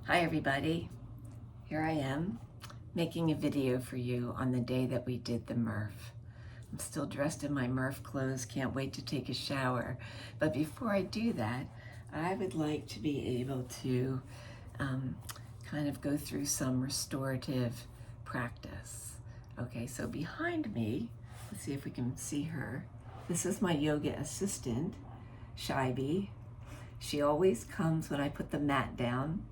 Hi everybody, here I am making a video for you on the day that we did the Murph. I'm still dressed in my Murph clothes, can't wait to take a shower. But before I do that, I would like to be able to kind of go through some restorative practice. Okay, so behind me, let's see if we can see her. This is my yoga assistant, Shibi. She always comes when I put the mat down,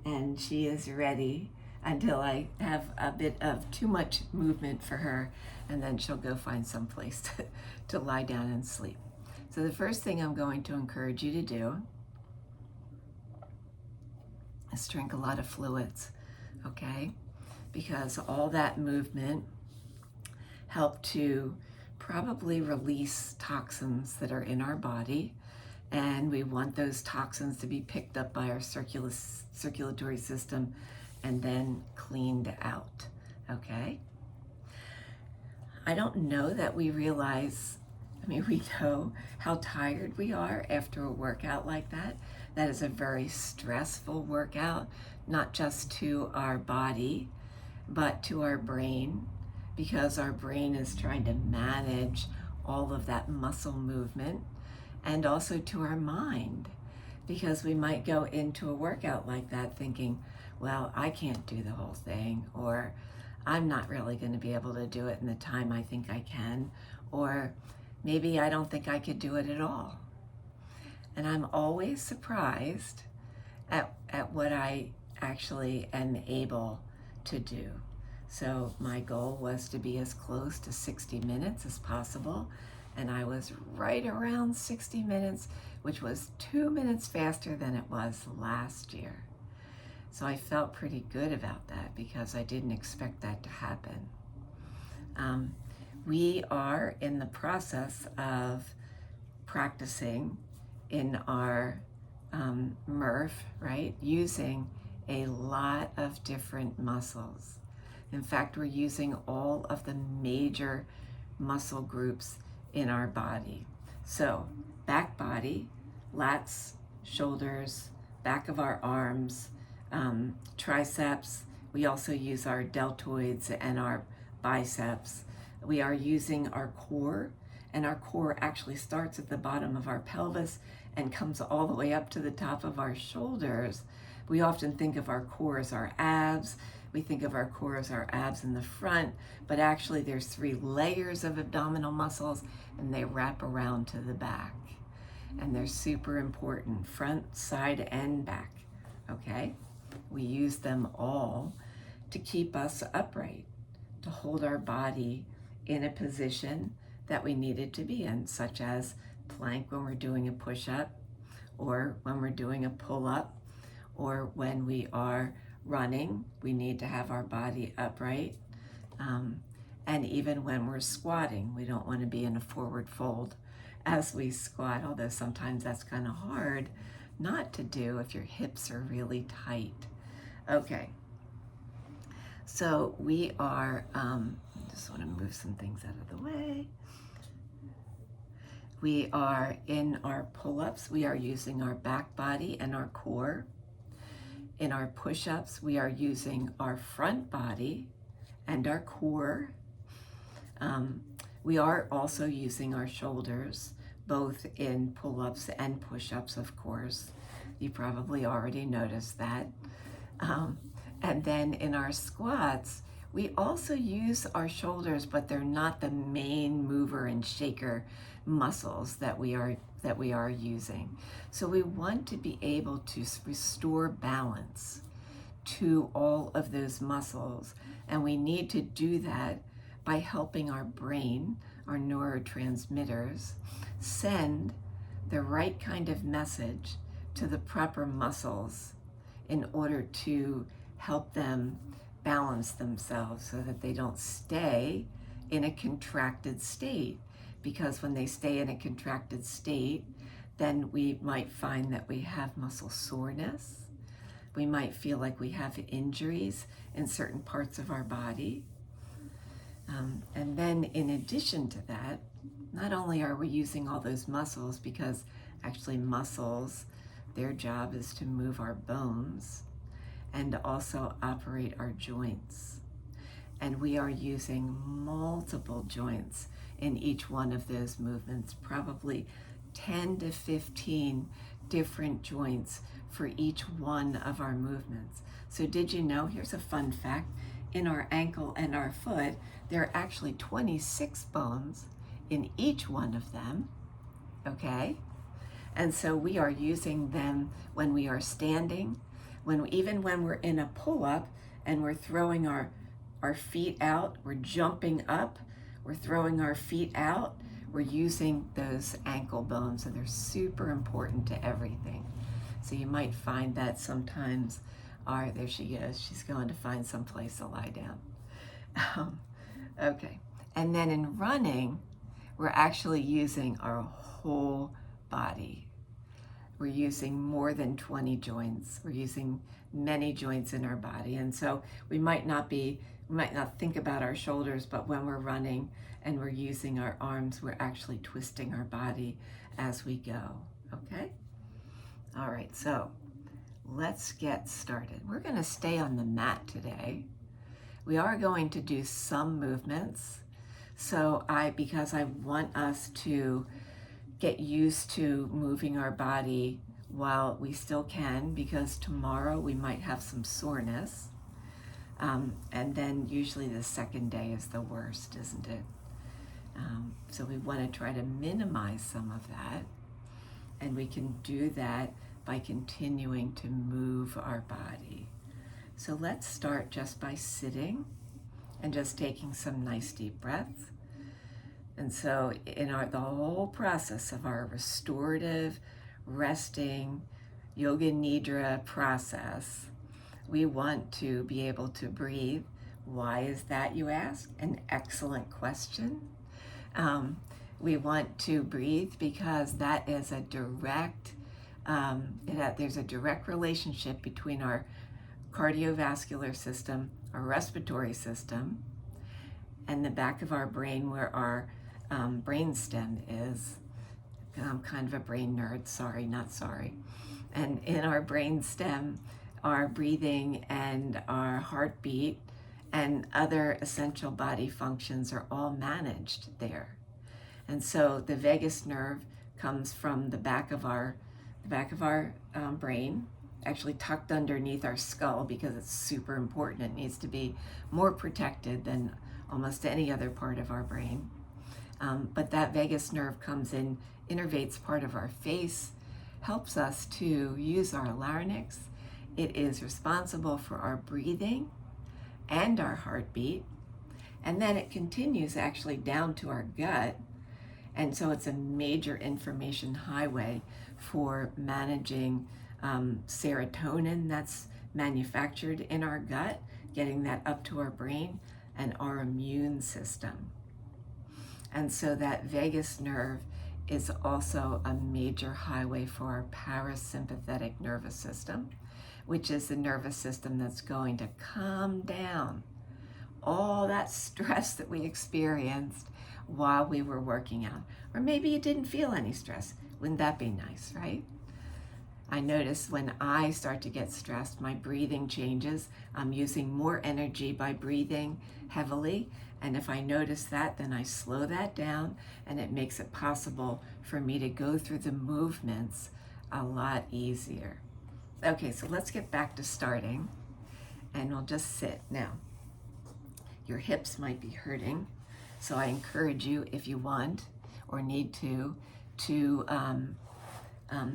and she is ready until I have a bit of too much movement for her, and then she'll go find some place to lie down and sleep. So the first thing I'm going to encourage you to do is drink a lot of fluids, okay? Because all that movement helped to probably release toxins that are in our body, and we want those toxins to be picked up by our circulatory system and then cleaned out, okay? I don't know that we realize, we know how tired we are after a workout like that. That is a very stressful workout, not just to our body, but to our brain, because our brain is trying to manage all of that muscle movement, and also to our mind, because we might go into a workout like that thinking, well, I can't do the whole thing, or I'm not really going to be able to do it in the time I think I can, or maybe I don't think I could do it at all. And I'm always surprised at what I actually am able to do. So my goal was to be as close to 60 minutes as possible, and I was right around 60 minutes, which was 2 minutes faster than it was last year. So I felt pretty good about that because I didn't expect that to happen. We are in the process of practicing in our Murph, right? Using a lot of different muscles. In fact, we're using all of the major muscle groups in our body. So back body, lats, shoulders, back of our arms, triceps. We also use our deltoids and our biceps. We are using our core, and our core actually starts at the bottom of our pelvis and comes all the way up to the top of our shoulders. We often think of our core as our abs. We think of our core as our abs in the front, but actually there's 3 layers of abdominal muscles, and they wrap around to the back. And they're super important, front, side, and back, okay? We use them all to keep us upright, to hold our body in a position that we needed to be in, such as plank when we're doing a push-up, or when we're doing a pull-up, or when we are running, we need to have our body upright. And even when we're squatting, we don't want to be in a forward fold as we squat, although sometimes that's kind of hard not to do if your hips are really tight. Okay, so we are, just want to move some things out of the way. We are in our pull-ups, we are using our back body and our core. In our push-ups, we are using our front body and our core. We are also using our shoulders, both in pull-ups and push-ups, of course. You probably already noticed that. And then in our squats, we also use our shoulders, but they're not the main mover and shaker muscles that we are using. So we want to be able to restore balance to all of those muscles, and we need to do that by helping our brain, our neurotransmitters, send the right kind of message to the proper muscles in order to help them balance themselves so that they don't stay in a contracted state. Because when they stay in a contracted state, then we might find that we have muscle soreness. We might feel like we have injuries in certain parts of our body. And then in addition to that, not only are we using all those muscles, because actually muscles, their job is to move our bones, and also operate our joints. And we are using multiple joints in each one of those movements, probably 10 to 15 different joints for each one of our movements. So did you know, here's a fun fact, in our ankle and our foot, there are actually 26 bones in each one of them, okay? And so we are using them when we are standing, even when we're in a pull-up and we're throwing our feet out, we're jumping up, we're throwing our feet out, we're using those ankle bones, and they're super important to everything. So you might find that sometimes, there she goes, she's going to find some place to lie down. Okay, and then in running, we're actually using our whole body. We're using more than 20 joints. We're using many joints in our body. And so we might not think about our shoulders, but when we're running and we're using our arms, we're actually twisting our body as we go, okay? All right, so let's get started. We're gonna stay on the mat today. We are going to do some movements. So because I want us to get used to moving our body while we still can, because tomorrow we might have some soreness. And then usually the second day is the worst, isn't it? So we want to try to minimize some of that. And we can do that by continuing to move our body. So let's start just by sitting and just taking some nice deep breaths. And so in the whole process of our restorative, resting, yoga nidra process, we want to be able to breathe. Why is that, you ask? An excellent question. We want to breathe because that is a direct, there's a direct relationship between our cardiovascular system, our respiratory system, and the back of our brain where our brain stem is. I'm kind of a brain nerd, sorry, not sorry. And in our brain stem, our breathing and our heartbeat and other essential body functions are all managed there. And so the vagus nerve comes from the back of our brain, actually tucked underneath our skull because it's super important. It needs to be more protected than almost any other part of our brain. But that vagus nerve comes in, innervates part of our face, helps us to use our larynx. It is responsible for our breathing and our heartbeat. And then it continues actually down to our gut. And so it's a major information highway for managing serotonin that's manufactured in our gut, getting that up to our brain and our immune system. And so that vagus nerve is also a major highway for our parasympathetic nervous system, which is the nervous system that's going to calm down all that stress that we experienced while we were working out. Or maybe you didn't feel any stress. Wouldn't that be nice, right? I notice when I start to get stressed, my breathing changes. I'm using more energy by breathing heavily. And if I notice that, then I slow that down, and it makes it possible for me to go through the movements a lot easier. Okay, so let's get back to starting, and we'll just sit. Now, your hips might be hurting, so I encourage you, if you want or need to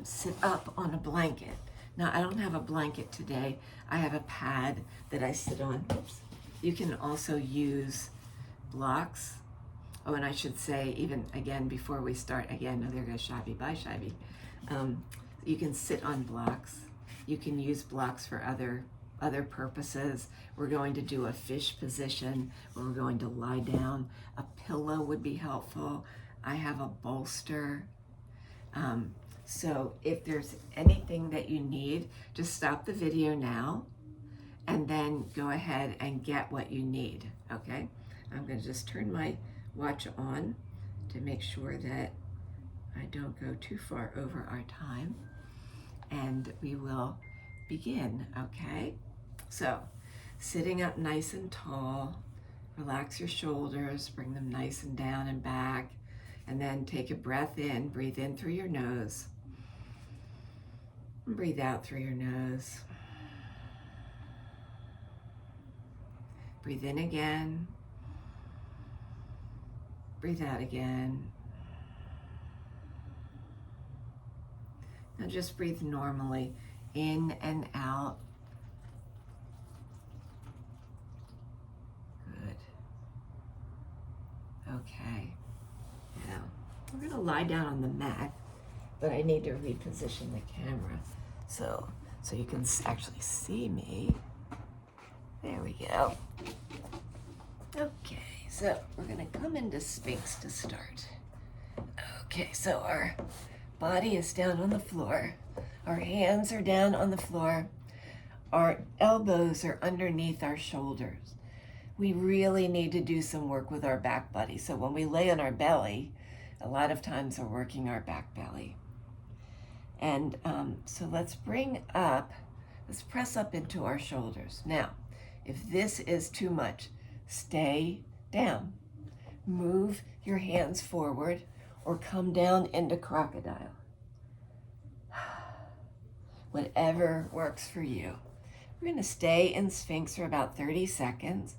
sit up on a blanket. Now, I don't have a blanket today. I have a pad that I sit on. Oops. You can also use blocks. Oh, and I should say, even again, before we start, again, oh, there goes Shabby. Bye, Shabby. You can sit on blocks. You can use blocks for other purposes. We're going to do a fish position where we're going to lie down. A pillow would be helpful. I have a bolster. So if there's anything that you need, just stop the video now and then go ahead and get what you need, okay? I'm going to just turn my watch on to make sure that I don't go too far over our time, and we will begin, okay? So, sitting up nice and tall, relax your shoulders, bring them nice and down and back, and then take a breath in. Breathe in through your nose, and breathe out through your nose. Breathe in again, breathe out again. Now just breathe normally, in and out. Good. Okay. Now, we're going to lie down on the mat, but I need to reposition the camera so you can actually see me. There we go. Okay, so we're going to come into Sphinx to start. Okay, so our body is down on the floor. Our hands are down on the floor. Our elbows are underneath our shoulders. We really need to do some work with our back body. So when we lay on our belly, a lot of times we're working our back belly. And so let's press up into our shoulders. Now, if this is too much, stay down. Move your hands forward or come down into crocodile. Whatever works for you. We're going to stay in Sphinx for about 30 seconds.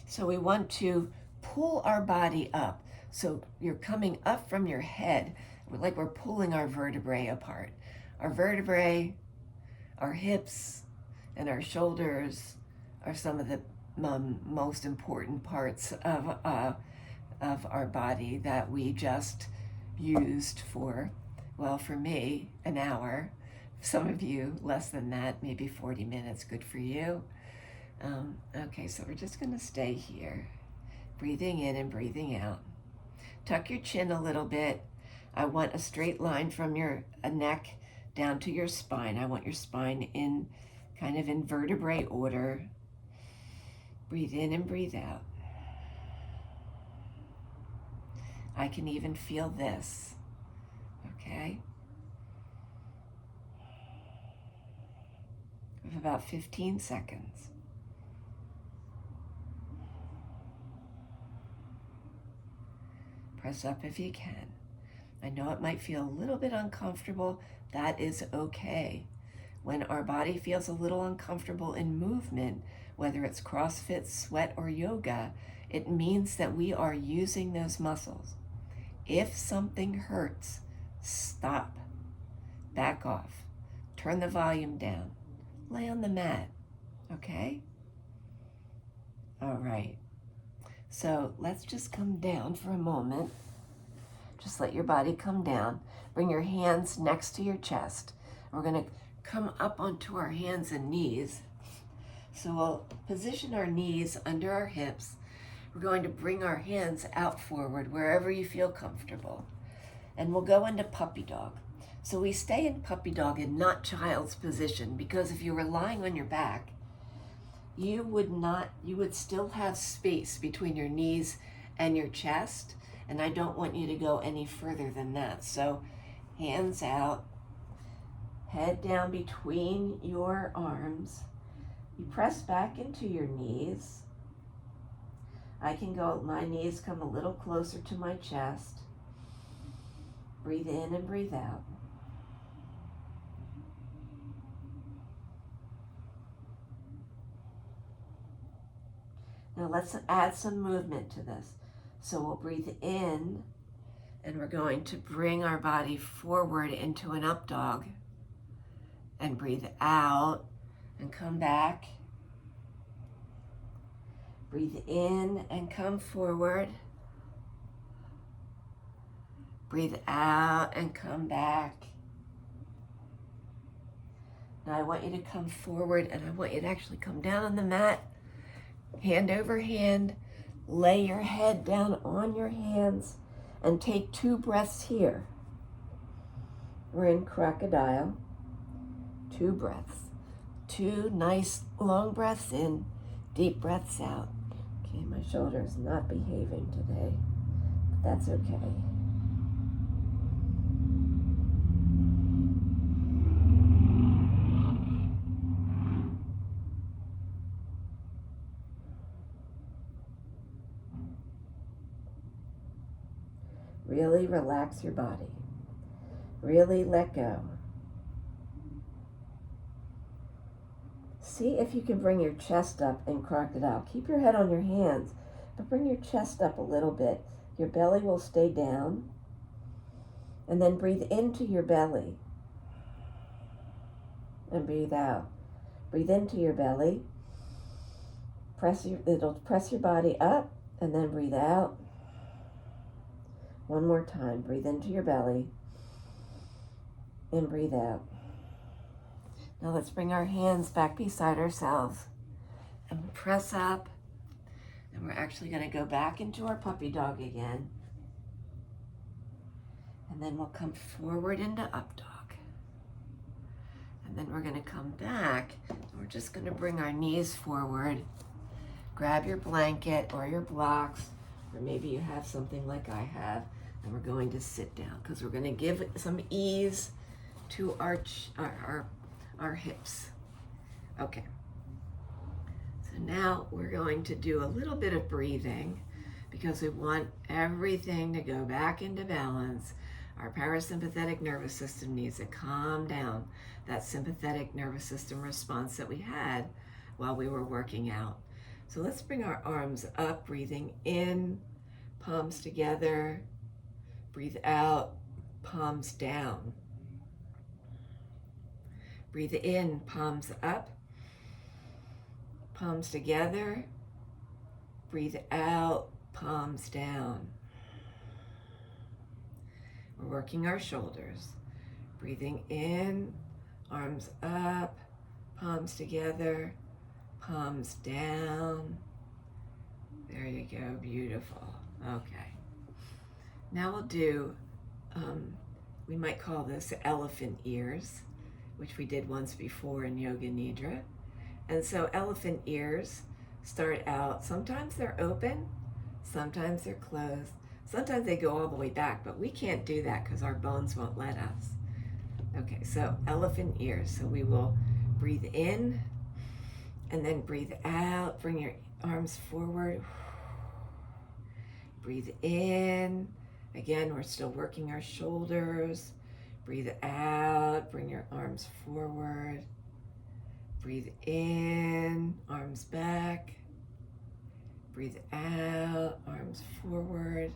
So we want to pull our body up. So you're coming up from your head, like we're pulling our vertebrae apart. Our vertebrae, our hips, and our shoulders are some of the most important parts of our body that we just used for, well, for me, an hour. Some of you, less than that, maybe 40 minutes, good for you. Okay, so we're just going to stay here, breathing in and breathing out. Tuck your chin a little bit. I want a straight line from your neck down to your spine. I want your spine in kind of in vertebrae order. Breathe in and breathe out. I can even feel this, okay? We have about 15 seconds. Press up if you can. I know it might feel a little bit uncomfortable. That is okay. When our body feels a little uncomfortable in movement, whether it's CrossFit, sweat, or yoga, it means that we are using those muscles. If something hurts, stop, back off, turn the volume down, lay on the mat, okay? All right. So let's just come down for a moment. Just let your body come down. Bring your hands next to your chest. We're going to come up onto our hands and knees. So we'll position our knees under our hips. We're going to bring our hands out forward wherever you feel comfortable. And we'll go into puppy dog. So we stay in puppy dog and not child's position, because if you were lying on your back, you would still have space between your knees and your chest, and I don't want you to go any further than that. So hands out, head down between your arms. You press back into your knees. My knees come a little closer to my chest. Breathe in and breathe out. Now let's add some movement to this. So we'll breathe in, and we're going to bring our body forward into an up dog. And breathe out and come back. Breathe in and come forward. Breathe out and come back. Now I want you to come forward, and I want you to actually come down on the mat, hand over hand, lay your head down on your hands, and take 2 breaths here. We're in crocodile. 2 breaths. 2 nice long breaths in, deep breaths out. Okay, my shoulder is not behaving today, but that's okay. really relax your body. Really let go. See if you can bring your chest up in crocodile. Keep your head on your hands, but bring your chest up a little bit. Your belly will stay down. And then breathe into your belly. And breathe out. Breathe into your belly. It'll press your body up, and then breathe out. One more time. Breathe into your belly. And breathe out. Now let's bring our hands back beside ourselves and press up. And we're actually going to go back into our puppy dog again. And then we'll come forward into up dog. And then we're going to come back. And we're just going to bring our knees forward. Grab your blanket or your blocks, or maybe you have something like I have. And we're going to sit down because we're going to give some ease to our hips. Okay. So now we're going to do a little bit of breathing because we want everything to go back into balance. Our parasympathetic nervous system needs to calm down that sympathetic nervous system response that we had while we were working out. So let's bring our arms up, breathing in, palms together. Breathe out, palms down. Breathe in, palms up, palms together. Breathe out, palms down. We're working our shoulders. Breathing in, arms up, palms together, palms down. There you go, beautiful. Okay. Now we'll do, we might call this elephant ears, which we did once before in Yoga Nidra. And so elephant ears start out, sometimes they're open, sometimes they're closed, sometimes they go all the way back, but we can't do that because our bones won't let us. Okay, so elephant ears. So we will breathe in and then breathe out. Bring your arms forward. Breathe in. Again, we're still working our shoulders. Breathe out. Bring your arms forward. Breathe in, arms back. Breathe out, arms forward.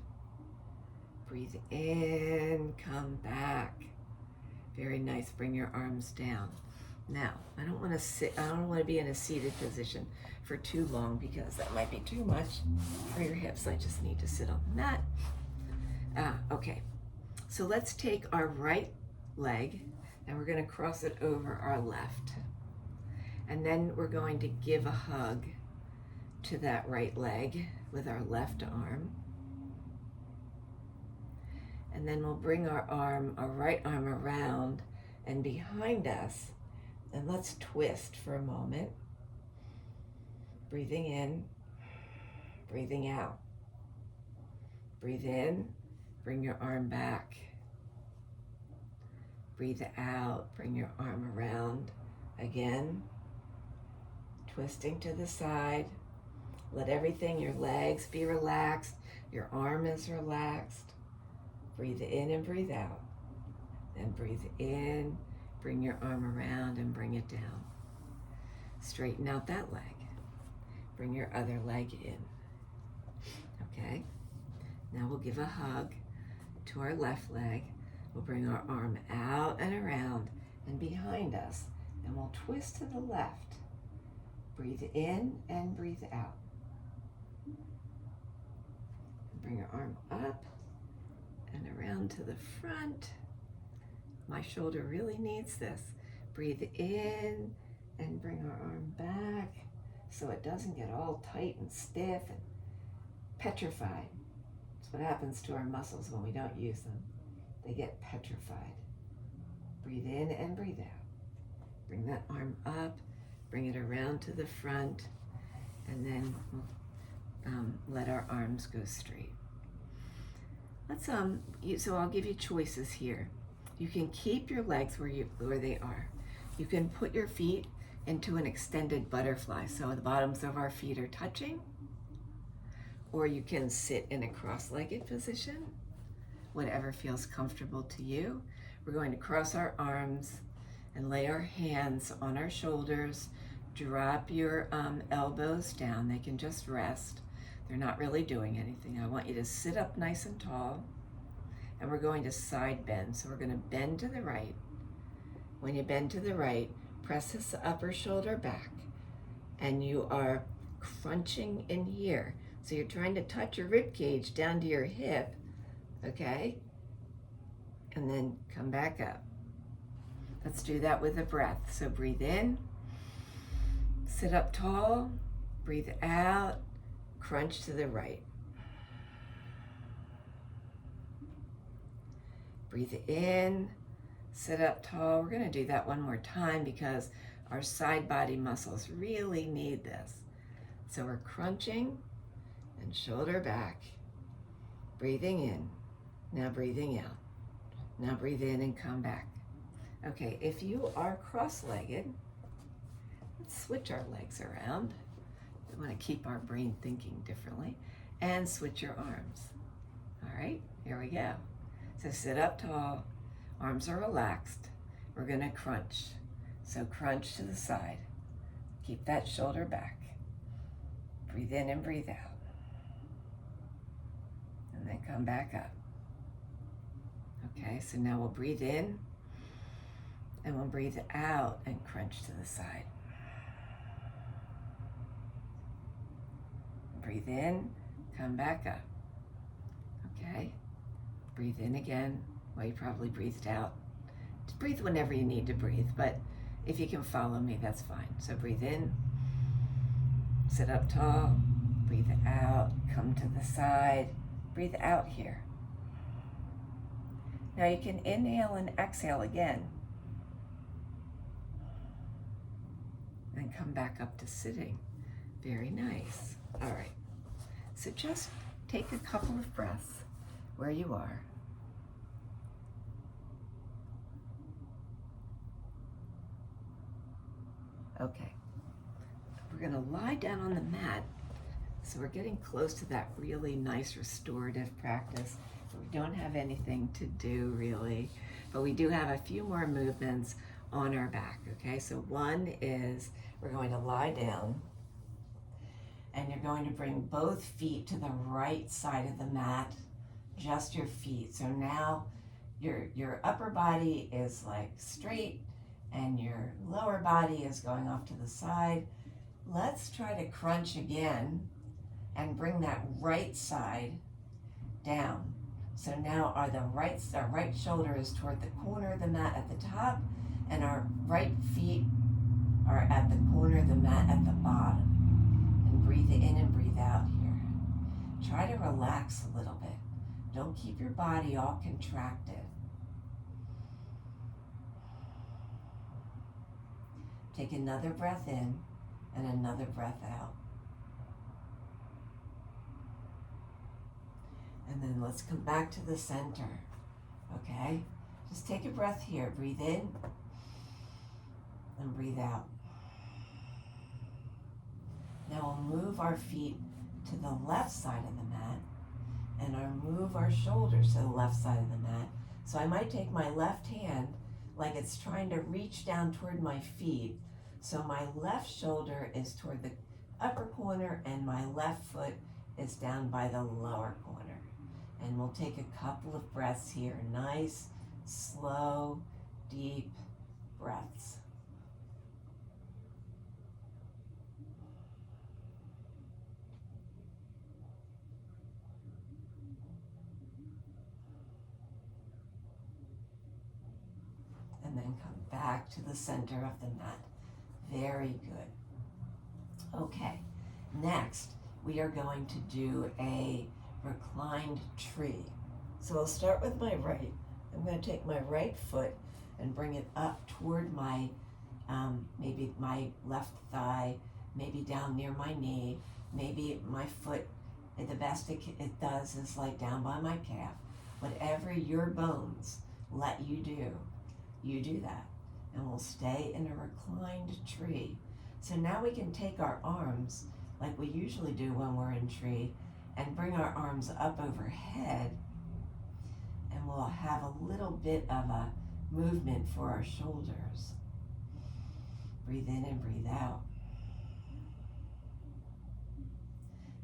Breathe in, come back. Very nice. Bring your arms down. Now, I don't want to be in a seated position for too long because that might be too much for your hips. I just need to sit on the mat. Okay. So let's take our right leg and we're going to cross it over our left. And then we're going to give a hug to that right leg with our left arm. And then we'll bring our right arm around and behind us. And let's twist for a moment. Breathing in, breathing out. Breathe in, bring your arm back. Breathe out, bring your arm around again. Twisting to the side. Let everything, your legs be relaxed. Your arm is relaxed. Breathe in and breathe out. Then breathe in, bring your arm around and bring it down. Straighten out that leg. Bring your other leg in. Okay? Now we'll give a hug to our left leg. We'll bring our arm out and around and behind us. And we'll twist to the left. Breathe in and breathe out. Bring your arm up and around to the front. My shoulder really needs this. Breathe in and bring our arm back so it doesn't get all tight and stiff and petrified. That's what happens to our muscles when we don't use them. They get petrified. Breathe in and breathe out. Bring that arm up, bring it around to the front, and then let our arms go straight. Let's so I'll give you choices here. You can keep your legs where they are. You can put your feet into an extended butterfly, so the bottoms of our feet are touching, or you can sit in a cross-legged position, whatever feels comfortable to you. We're going to cross our arms and lay our hands on our shoulders. Drop your elbows down. They can just rest. They're not really doing anything. I want you to sit up nice and tall, and we're going to side bend. So we're going to bend to the right. When you bend to the right, press this upper shoulder back, and you are crunching in here. So you're trying to touch your rib cage down to your hip, okay? And then come back up. Let's do that with a breath. So breathe in, sit up tall, breathe out, crunch to the right. Breathe in, sit up tall. We're going to do that one more time because our side body muscles really need this. So we're crunching and shoulder back, breathing in, now breathing out. Now breathe in and come back. Okay, if you are cross-legged, let's switch our legs around. We want to keep our brain thinking differently. And switch your arms. All right, here we go. So sit up tall, arms are relaxed. We're going to crunch. So crunch to the side. Keep that shoulder back. Breathe in and breathe out. And then come back up. Okay, so now we'll breathe in and we'll breathe out and crunch to the side. Breathe in, come back up. Okay, breathe in again. Well, you probably breathed out. Just breathe whenever you need to breathe, but if you can follow me, that's fine. So breathe in, sit up tall, breathe out, come to the side, breathe out here. Now you can inhale and exhale again. And come back up to sitting. Very nice. All right. So just take a couple of breaths where you are. Okay. We're going to lie down on the mat. So we're getting close to that really nice restorative practice. We don't have anything to do really, but we do have a few more movements on our back, okay? So one is we're going to lie down and you're going to bring both feet to the right side of the mat, just your feet. So now your upper body is like straight and your lower body is going off to the side. Let's try to crunch again and bring that right side down. So now our right shoulder is toward the corner of the mat at the top, and our right feet are at the corner of the mat at the bottom. And breathe in and breathe out here. Try to relax a little bit. Don't keep your body all contracted. Take another breath in and another breath out. And then let's come back to the center, okay? Just take a breath here. Breathe in and breathe out. Now we'll move our feet to the left side of the mat and move our shoulders to the left side of the mat. So I might take my left hand like it's trying to reach down toward my feet. So my left shoulder is toward the upper corner and my left foot is down by the lower corner. And we'll take a couple of breaths here. Nice, slow, deep breaths. And then come back to the center of the mat. Very good. Okay, next we are going to do a reclined tree. So I'll start with my right. I'm going to take my right foot and bring it up toward my, maybe my left thigh, maybe down near my knee, maybe my foot, the best it does is like down by my calf. Whatever your bones let you do that. And we'll stay in a reclined tree. So now we can take our arms, like we usually do when we're in tree, and bring our arms up overhead and we'll have a little bit of a movement for our shoulders. Breathe in and breathe out.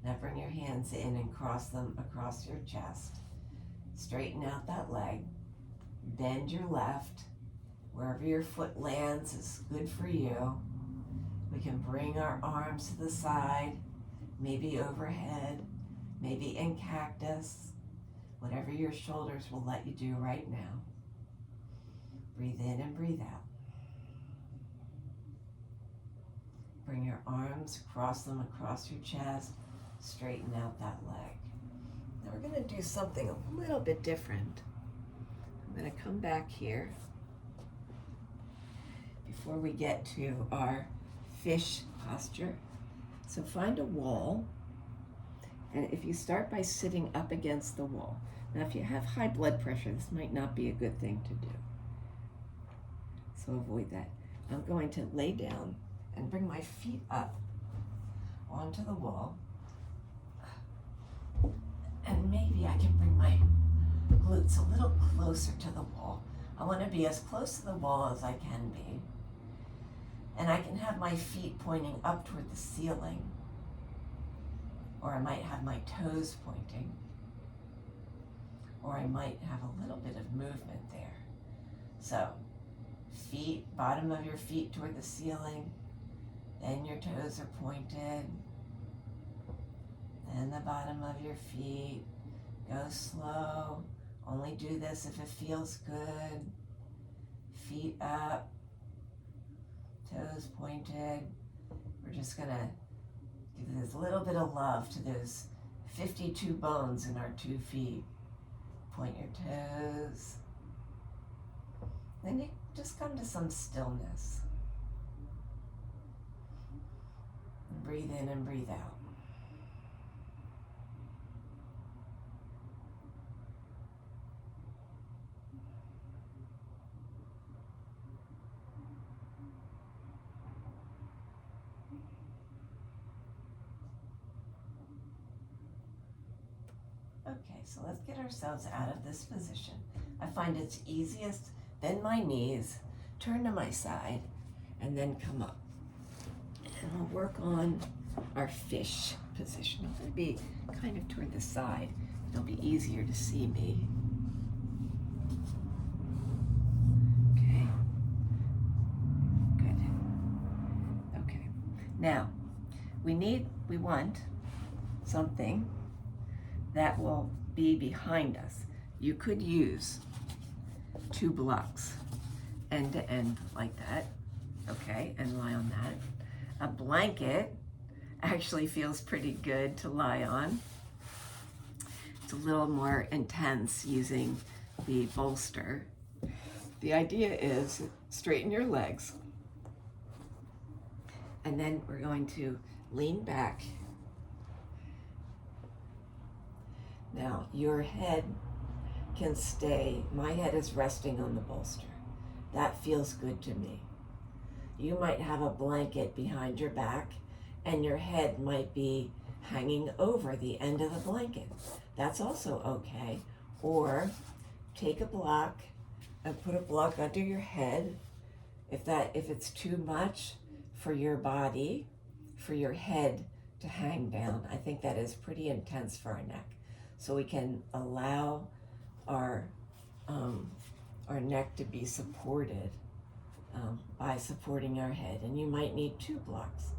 Now bring your hands in and cross them across your chest. Straighten out that leg. Bend your left. Wherever your foot lands is good for you. We can bring our arms to the side, maybe overhead, maybe in cactus, whatever your shoulders will let you do right now. Breathe in and breathe out. Bring your arms, cross them across your chest, straighten out that leg. Now we're going to do something a little bit different. I'm going to come back here before we get to our fish posture. So find a wall, and if you start by sitting up against the wall. Now if you have high blood pressure, this might not be a good thing to do. So avoid that. I'm going to lay down and bring my feet up onto the wall. And maybe I can bring my glutes a little closer to the wall. I want to be as close to the wall as I can be. And I can have my feet pointing up toward the ceiling. Or I might have my toes pointing. Or I might have a little bit of movement there. So, feet, bottom of your feet toward the ceiling. Then your toes are pointed. Then the bottom of your feet. Go slow. Only do this if it feels good. Feet up. Toes pointed. We're just going to give this little bit of love to those 52 bones in our 2 feet. Point your toes. Then you just come to some stillness. And breathe in and breathe out. Okay, so let's get ourselves out of this position. I find it's easiest, bend my knees, turn to my side, and then come up. And I'll work on our fish position. I'm going to be kind of toward the side. It'll be easier to see me. Okay. Good. Okay. Now, we want something that will be behind us. You could use 2 blocks end to end like that, okay, and lie on that. A blanket actually feels pretty good to lie on. It's a little more intense using the bolster. The idea is straighten your legs, and then we're going to lean back. Now, your head can stay, my head is resting on the bolster. That feels good to me. You might have a blanket behind your back, and your head might be hanging over the end of the blanket. That's also okay. Or take a block and put a block under your head. If it's too much for your body, for your head to hang down, I think that is pretty intense for our neck. So we can allow our neck to be supported by supporting our head. And you might need 2 blocks.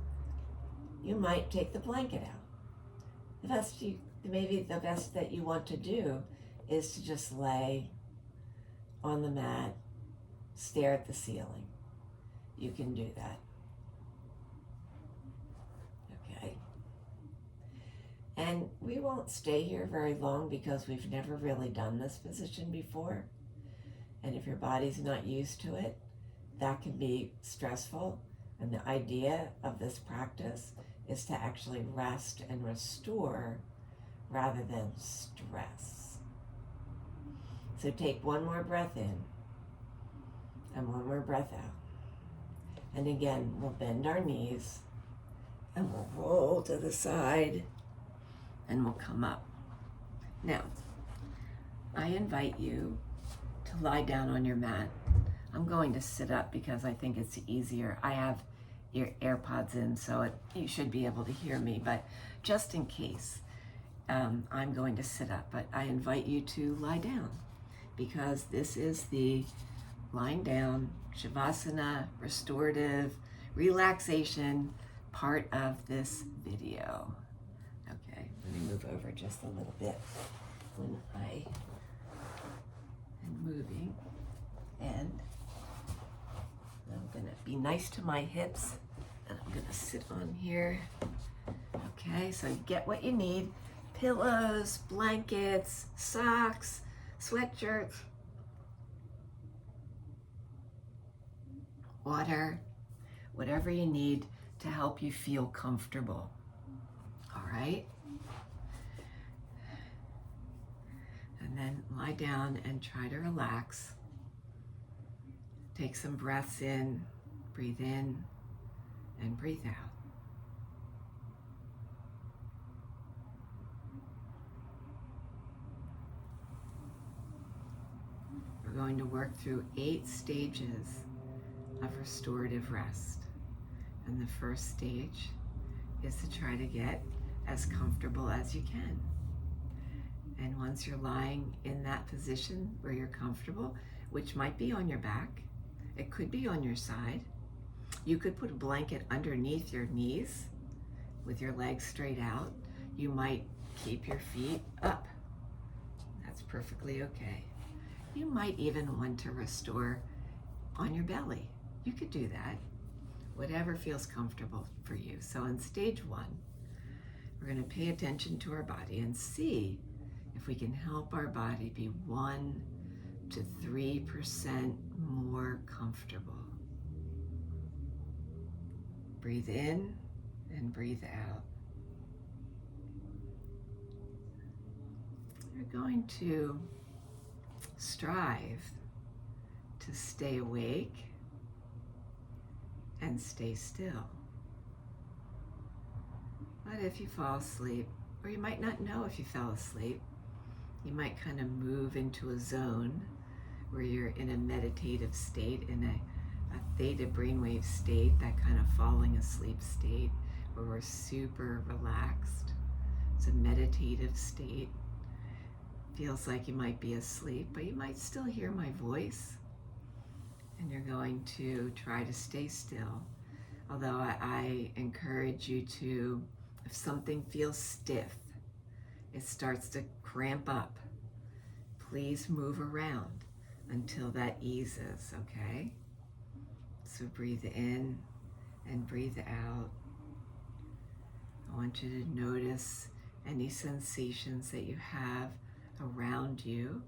You might take the blanket out. Maybe the best that you want to do is to just lay on the mat, stare at the ceiling. You can do that. Okay. And we won't stay here very long because we've never really done this position before. And if your body's not used to it, that can be stressful. And the idea of this practice is to actually rest and restore rather than stress. So take 1 more breath in and 1 more breath out. And again, we'll bend our knees and we'll roll to the side and we'll come up. Now, I invite you to lie down on your mat. I'm going to sit up because I think it's easier. I have your AirPods in, so you should be able to hear me, but just in case, I'm going to sit up, but I invite you to lie down because this is the lying down, Shavasana, restorative, relaxation part of this video. Okay, let me move over just a little bit when I am moving, and I'm gonna be nice to my hips, and I'm gonna sit on here. Okay, so you get what you need: pillows, blankets, socks, sweatshirts, water, whatever you need to help you feel comfortable. All right? And then lie down and try to relax. Take some breaths in, breathe in, and breathe out. We're going to work through 8 stages of restorative rest. And the first stage is to try to get as comfortable as you can. And once you're lying in that position where you're comfortable, which might be on your back, it could be on your side. You could put a blanket underneath your knees with your legs straight out. You might keep your feet up. That's perfectly okay. You might even want to restore on your belly. You could do that, whatever feels comfortable for you. So in stage 1, we're going to pay attention to our body and see if we can help our body be 1 to 3% more comfortable. Breathe in and breathe out. We're going to strive to stay awake and stay still. But if you fall asleep, or you might not know if you fell asleep, you might kind of move into a zone where you're in a meditative state, in a theta brainwave state, that kind of falling asleep state where we're super relaxed. It's a meditative state. Feels like you might be asleep, but you might still hear my voice. And you're going to try to stay still. Although I encourage you to, if something feels stiff, it starts to cramp up, please move around until that eases, okay? So breathe in and breathe out. I want you to notice any sensations that you have around you.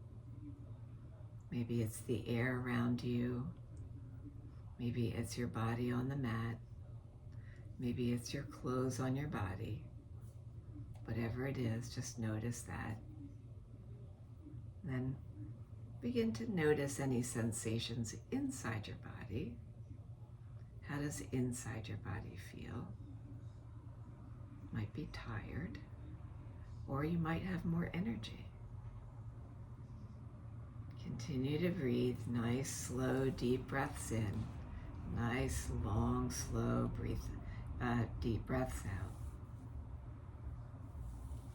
Maybe it's the air around you. Maybe it's your body on the mat. Maybe it's your clothes on your body. Whatever it is, just notice that. Then begin to notice any sensations inside your body. How does inside your body feel? Might be tired, or you might have more energy. Continue to breathe nice, slow, deep breaths in. Nice, long, slow deep breaths out.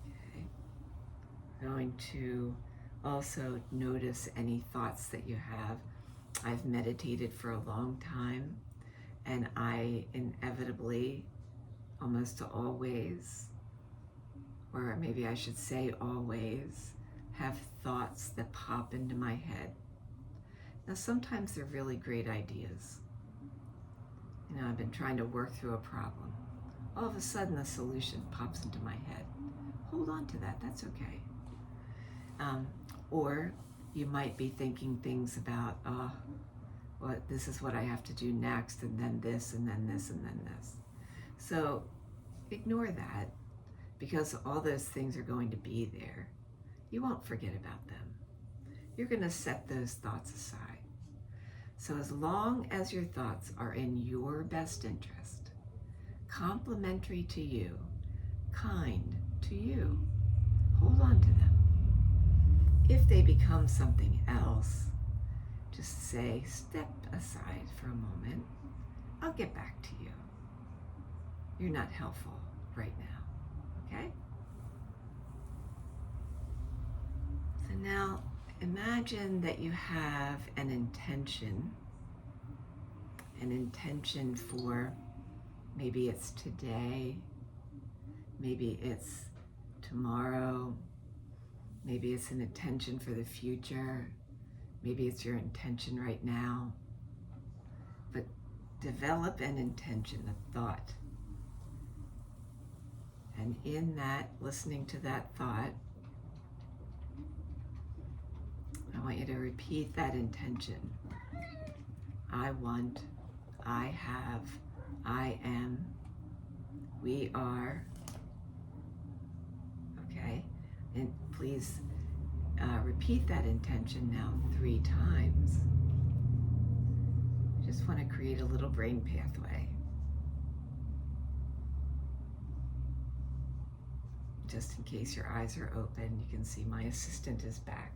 Okay. Going to also notice any thoughts that you have. I've meditated for a long time, and I inevitably, almost always, or maybe I should say always, have thoughts that pop into my head. Now sometimes they're really great ideas. You know, I've been trying to work through a problem. All of a sudden a solution pops into my head. Hold on to that, that's okay. Or you might be thinking things about, well, this is what I have to do next, and then this, and then this, and then this. So ignore that, because all those things are going to be there. You won't forget about them. You're going to set those thoughts aside. So as long as your thoughts are in your best interest, complimentary to you, kind to you, hold on to them. if they become something else, just say, step aside for a moment. I'll get back to you. You're not helpful right now, okay? So now imagine that you have an intention for maybe it's today, maybe it's tomorrow, maybe it's an intention for the future, maybe it's your intention right now. But develop an intention, a thought. And in that, listening to that thought, I want you to repeat that intention. I want, I have, I am, we are. Okay? And please repeat that intention now 3 times. I just want to create a little brain pathway. Just in case your eyes are open, you can see my assistant is back.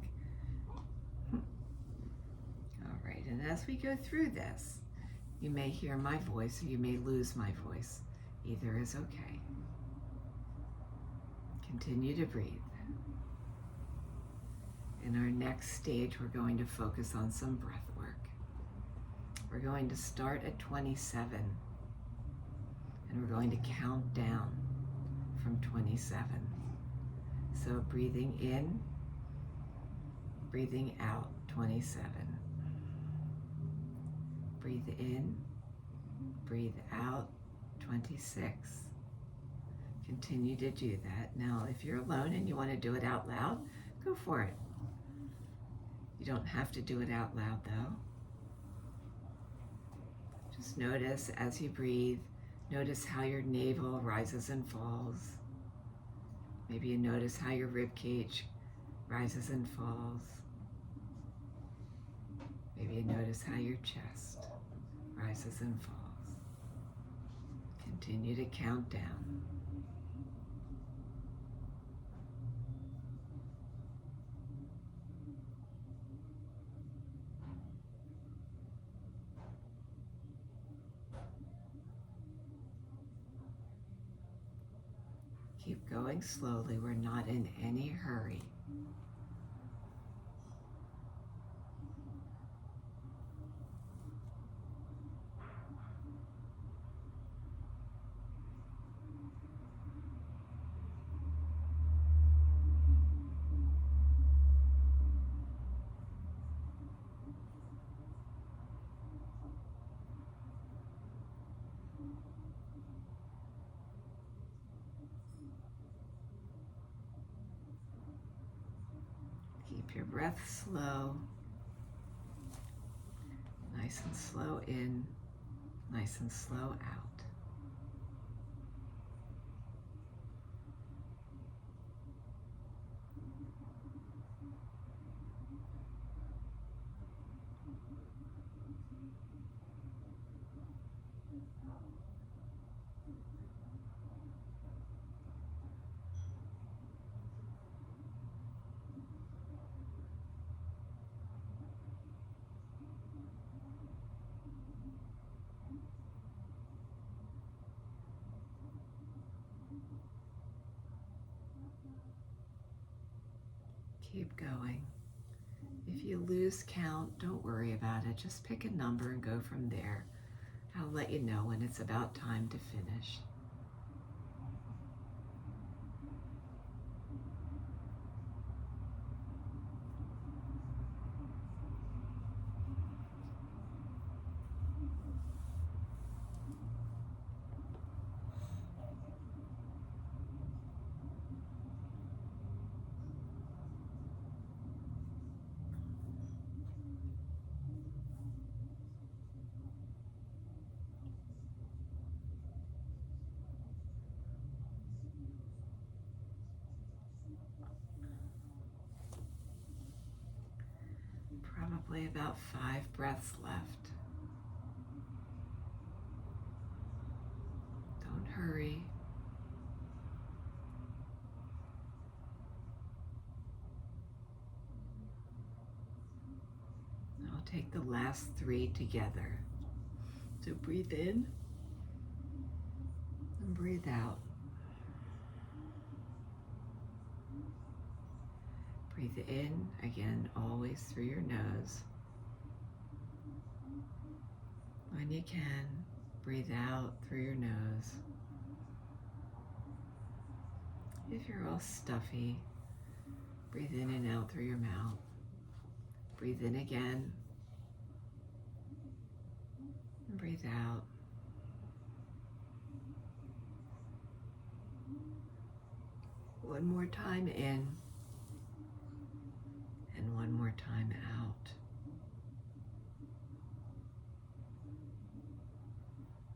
All right, and as we go through this, you may hear my voice or you may lose my voice. Either is okay. Continue to breathe. In our next stage, we're going to focus on some breath work. We're going to start at 27, and we're going to count down from 27. So breathing in, breathing out, 27. Breathe in, breathe out, 26. Continue to do that. Now, if you're alone and you want to do it out loud, go for it. You don't have to do it out loud, though. Just notice as you breathe, notice how your navel rises and falls. Maybe you notice how your rib cage rises and falls. Maybe you notice how your chest rises and falls. Continue to count down. Keep going slowly. We're not in any hurry. Keep your breath slow. Nice and slow in, nice and slow out. Keep going. If you lose count, don't worry about it. Just pick a number and go from there. I'll let you know when it's about time to finish. Probably about 5 breaths left. Don't hurry. take the last 3 together. So breathe in and breathe out. Breathe in, again, always through your nose. When you can, breathe out through your nose. If you're all stuffy, breathe in and out through your mouth. Breathe in again. And breathe out. One more time in. And one more time out.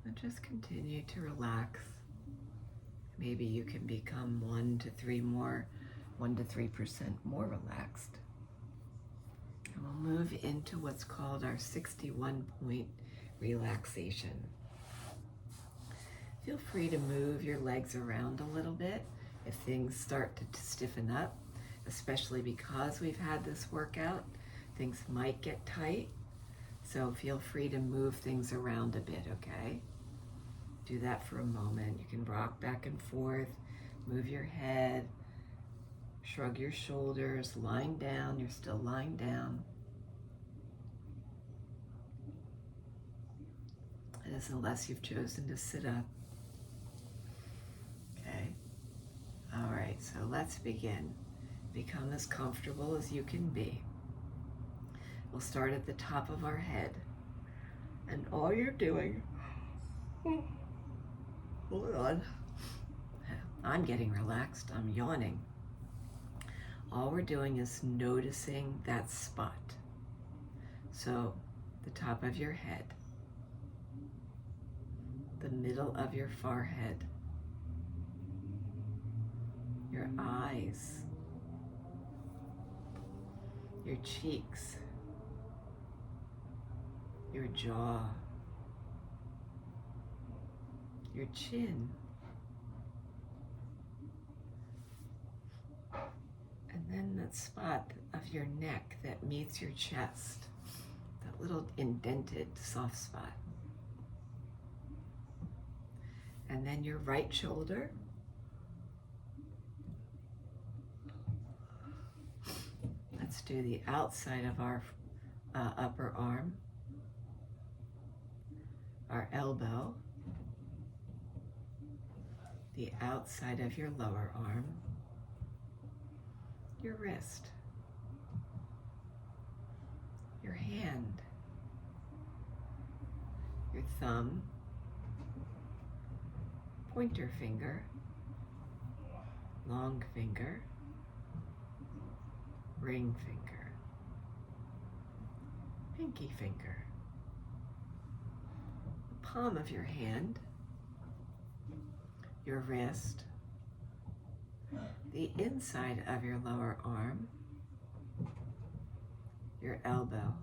And just continue to relax. Maybe you can become 1 to 3% more relaxed. And we'll move into what's called our 61-point relaxation. Feel free to move your legs around a little bit if things start to stiffen up, especially because we've had this workout. Things might get tight, so feel free to move things around a bit, okay? Do that for a moment. You can rock back and forth, move your head, shrug your shoulders, lying down. You're still lying down. It is unless you've chosen to sit up. Okay. All right, so let's begin. Become as comfortable as you can be. We'll start at the top of our head. And all you're doing, hold on. I'm getting relaxed. I'm yawning. All we're doing is noticing that spot. So the top of your head, the middle of your forehead, your eyes, your cheeks, your jaw, your chin, and then that spot of your neck that meets your chest, that little indented soft spot. And then your right shoulder, let's do the outside of our upper arm, our elbow, the outside of your lower arm, your wrist, your hand, your thumb, pointer finger, long finger, ring finger, pinky finger, the palm of your hand, your wrist, the inside of your lower arm, your elbow,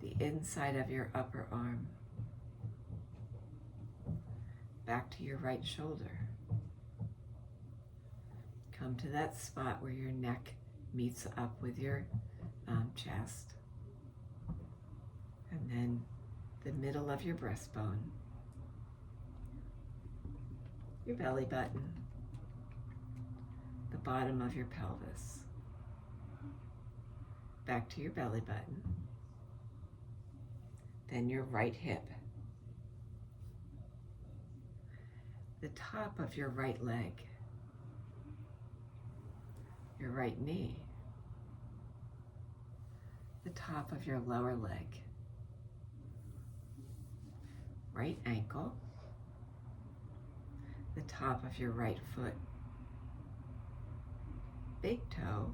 the inside of your upper arm, back to your right shoulder. Come to that spot where your neck meets up with your chest. And then the middle of your breastbone, your belly button, the bottom of your pelvis, back to your belly button, then your right hip, the top of your right leg, your right knee, the top of your lower leg, right ankle, the top of your right foot, big toe,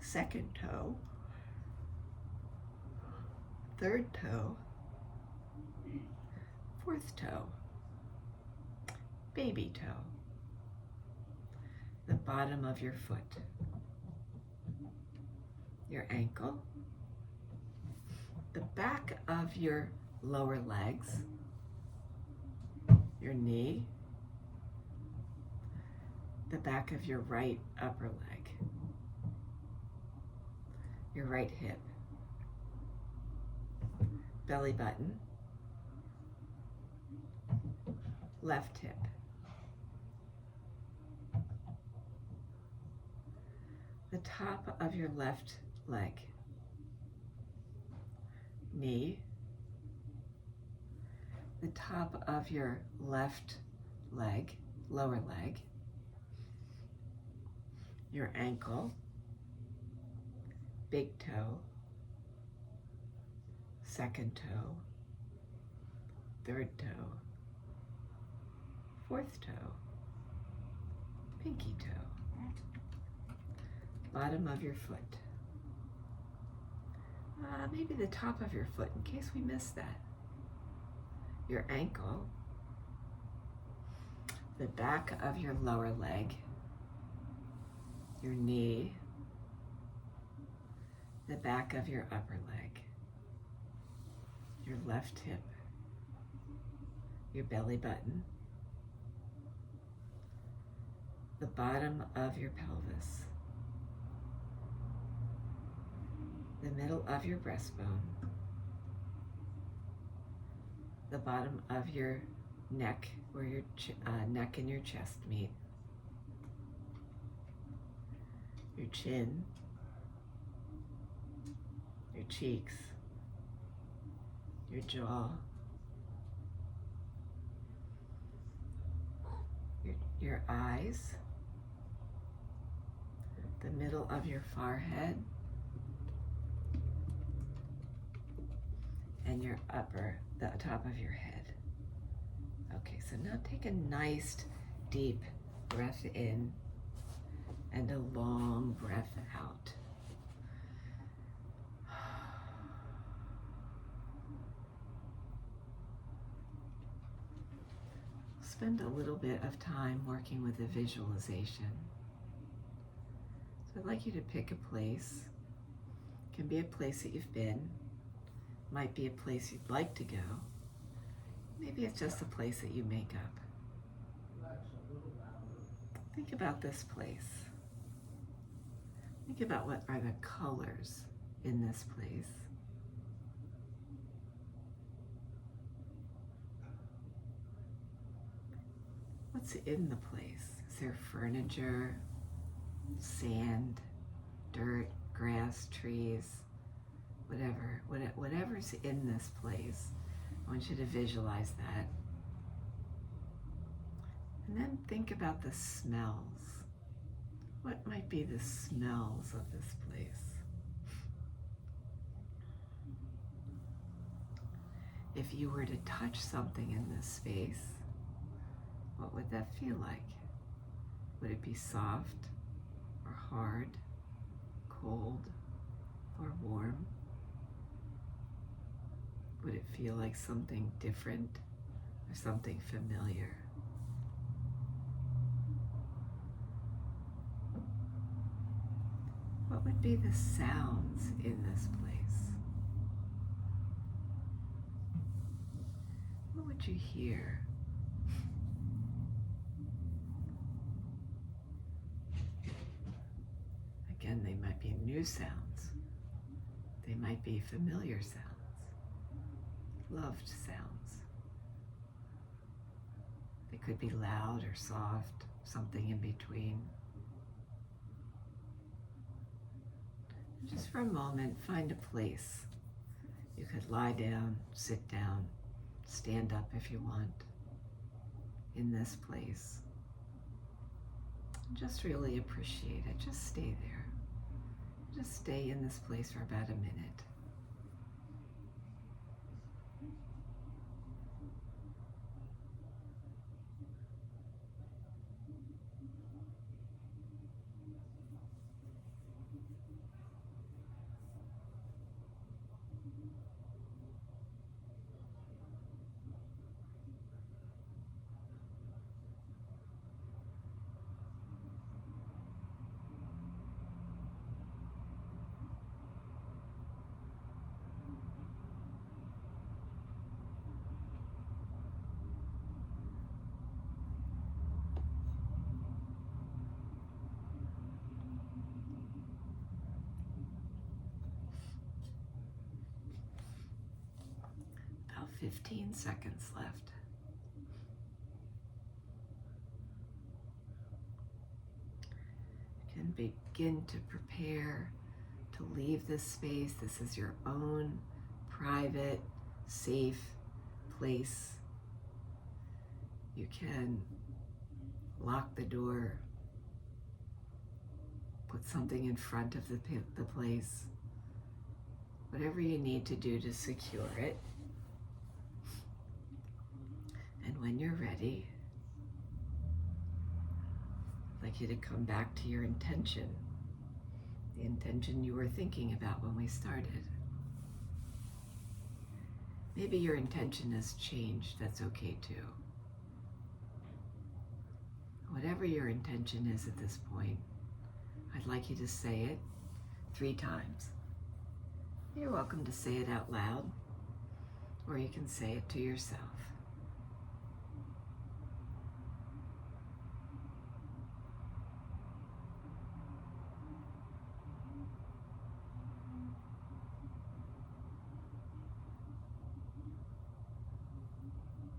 second toe, third toe, fourth toe, baby toe, the bottom of your foot, your ankle, the back of your lower legs, your knee, the back of your right upper leg, your right hip, belly button, left hip, the top of your left leg, knee, the top of your left leg, lower leg, your ankle, big toe, second toe, third toe, fourth toe, pinky toe, bottom of your foot, maybe the top of your foot in case we missed that, your ankle, the back of your lower leg, your knee, the back of your upper leg, your left hip, your belly button, the bottom of your pelvis, the middle of your breastbone, the bottom of your neck, where your neck and your chest meet, your chin, your cheeks, your jaw, your eyes, the middle of your forehead, and your the top of your head. Okay, so now take a nice deep breath in and a long breath out. Spend a little bit of time working with a visualization. So I'd like you to pick a place. It can be a place that you've been, might be a place you'd like to go. Maybe it's just a place that you make up. Think about this place. Think about what are the colors in this place. What's in the place? Is there furniture, sand, dirt, grass, trees, whatever's in this place? I want you to visualize that. And then think about the smells. What might be the smells of this place? If you were to touch something in this space, what would that feel like? Would it be soft or hard, cold or warm? Would it feel like something different or something familiar? What would be the sounds in this place? What would you hear? Again, they might be new sounds. They might be familiar sounds, loved sounds. They could be loud or soft, something in between. Just for a moment, find a place. You could lie down, sit down, stand up if you want, in this place. Just really appreciate it. Just stay there. Just stay in this place for about a minute. 15 seconds left. You can begin to prepare to leave this space. This is your own private, safe place. You can lock the door, put something in front of the place, whatever you need to do to secure it. And when you're ready, I'd like you to come back to your intention, the intention you were thinking about when we started. Maybe your intention has changed, that's okay too. Whatever your intention is at this point, I'd like you to say it 3 times. You're welcome to say it out loud, or you can say it to yourself.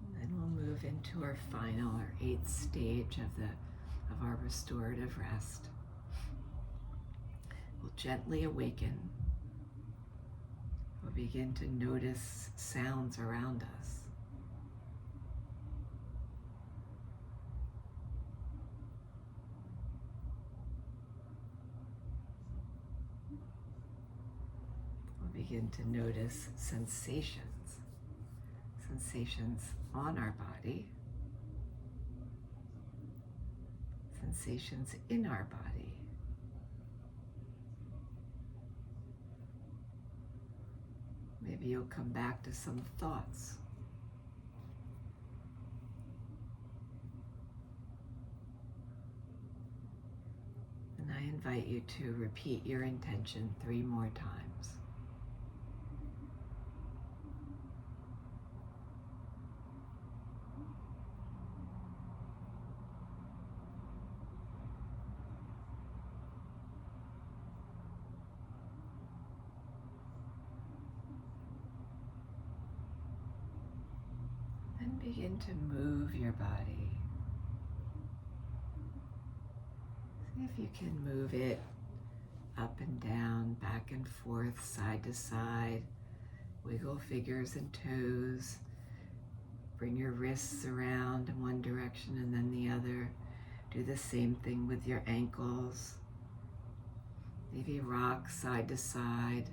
And then we'll move into our final, or 8th stage of our restorative rest. We'll gently awaken. We'll begin to notice sounds around us. We'll begin to notice sensations, sensations on our body, sensations in our body. Maybe you'll come back to some thoughts. And I invite you to repeat your intention 3 more times. And begin to move your body. See if you can move it up and down, back and forth, side to side. Wiggle fingers and toes. Bring your wrists around in one direction and then the other. Do the same thing with your ankles. Maybe rock side to side.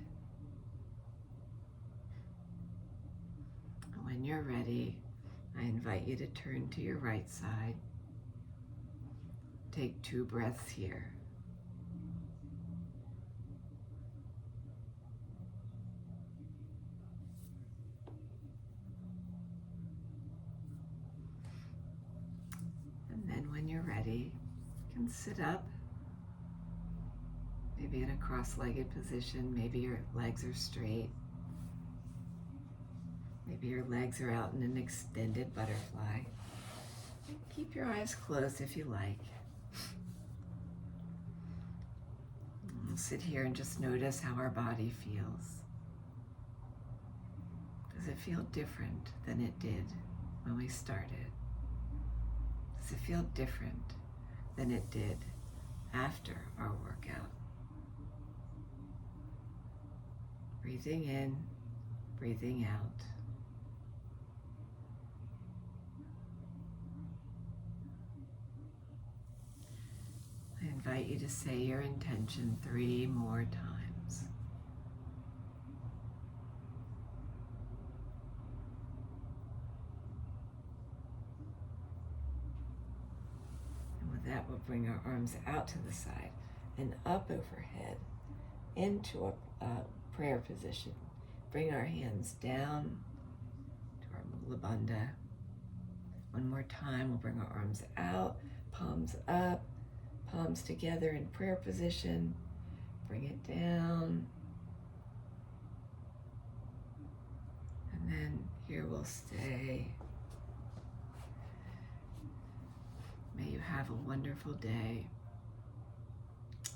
And when you're ready, I invite you to turn to your right side. Take 2 breaths here. And then when you're ready, you can sit up, maybe in a cross-legged position. Maybe your legs are straight. Maybe your legs are out in an extended butterfly. Keep your eyes closed if you like. We'll sit here and just notice how our body feels. Does it feel different than it did when we started? Does it feel different than it did after our workout? Breathing in, breathing out. I invite you to say your intention 3 more times. And with that, we'll bring our arms out to the side and up overhead into a prayer position. Bring our hands down to our Mula Bandha. One more time, we'll bring our arms out, palms up, palms together in prayer position. Bring it down. And then here we'll stay. May you have a wonderful day.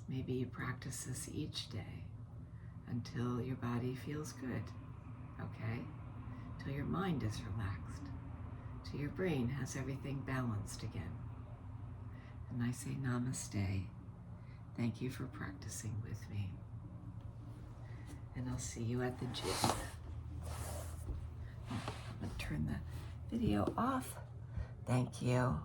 Maybe you practice this each day until your body feels good, okay? till your mind is relaxed, till your brain has everything balanced again. And I say namaste. Thank you for practicing with me. And I'll see you at the gym. I'm going to turn the video off. Thank you.